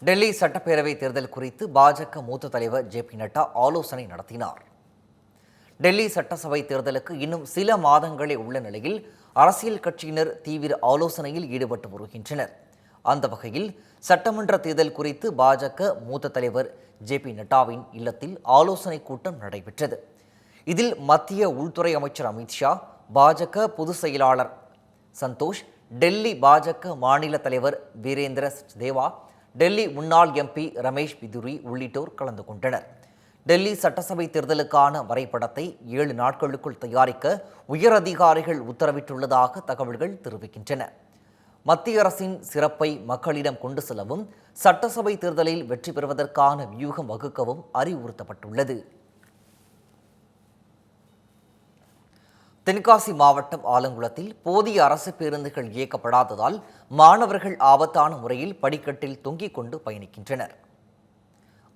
டெல்லி சட்டப்பேரவை தேர்தல் குறித்து பாஜக மூத்த தலைவர் ஜே.பி. நட்டா ஆலோசனை நடத்தினார். டெல்லி சட்டசபை தேர்தலுக்கு இன்னும் சில மாதங்களே உள்ள நிலையில் அரசியல் கட்சியினர் தீவிர ஆலோசனையில் ஈடுபட்டு வருகின்றனர். அந்த வகையில் சட்டமன்ற தேர்தல் குறித்து பாஜக மூத்த தலைவர் ஜே.பி. நட்டாவின் இல்லத்தில் ஆலோசனை கூட்டம் நடைபெற்றது. இதில் மத்திய உள்துறை அமைச்சர் அமித்ஷா, பாஜக பொதுச் செயலாளர் சந்தோஷ், டெல்லி பாஜக மாநில தலைவர் வீரேந்திர தேவா, டெல்லி முன்னாள் எம்பி ரமேஷ் பிதுரி உள்ளிட்டோர் கலந்து கொண்டனர். டெல்லி சட்டசபை தேர்தலுக்கான வரைபடத்தை 7 நாட்களுக்குள் தயாரிக்க உயர் அதிகாரிகள் உத்தரவிட்டுள்ளதாக தகவல்கள் தெரிவிக்கின்றன. மத்திய அரசின் சிறப்பை மக்களிடம் கொண்டு செல்லவும் சட்டசபை தேர்தலில் வெற்றி பெறுவதற்கான வியூகம் வகுக்கவும் அறிவுறுத்தப்பட்டுள்ளது. தென்காசி மாவட்டம் ஆலங்குளத்தில் போதிய அரசு பேருந்துகள் இயக்கப்படாததால் மாணவர்கள் ஆபத்தான முறையில் படிக்கட்டில் தொங்கிக் கொண்டு பயணிக்கின்றனர்.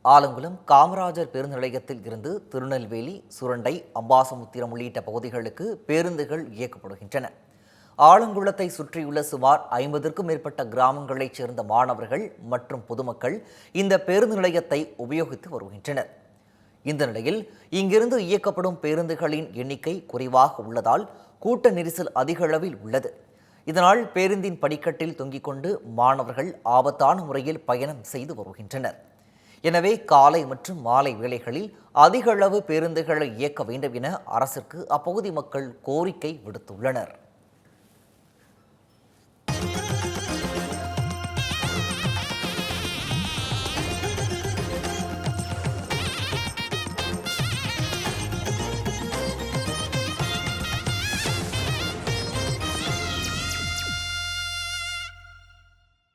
ஆலங்குளம் காமராஜர் பேருந்து நிலையத்தில் இருந்து திருநெல்வேலி, சுரண்டை, அம்பாசமுத்திரம் உள்ளிட்ட பகுதிகளுக்கு பேருந்துகள் இயக்கப்படுகின்றன. ஆலங்குளத்தை சுற்றியுள்ள சுமார் 50க்கும் மேற்பட்ட கிராமங்களைச் சேர்ந்த மாணவர்கள் மற்றும் பொதுமக்கள் இந்த பேருந்து நிலையத்தை உபயோகித்து வருகின்றனர். இந்த நிலையில் இங்கிருந்து இயக்கப்படும் பேருந்துகளின் எண்ணிக்கை குறைவாக உள்ளதால் கூட்ட நெரிசல் அதிக அளவில் உள்ளது. இதனால் பேருந்தின் படிக்கட்டில் தொங்கிக் கொண்டு மாணவர்கள் ஆபத்தான முறையில் பயணம் செய்து வருகின்றனர். எனவே காலை மற்றும் மாலை வேளைகளில் அதிக அளவு பேருந்துகளை இயக்க வேண்டும் என அரசிற்கு அப்பகுதி மக்கள் கோரிக்கை விடுத்துள்ளனர்.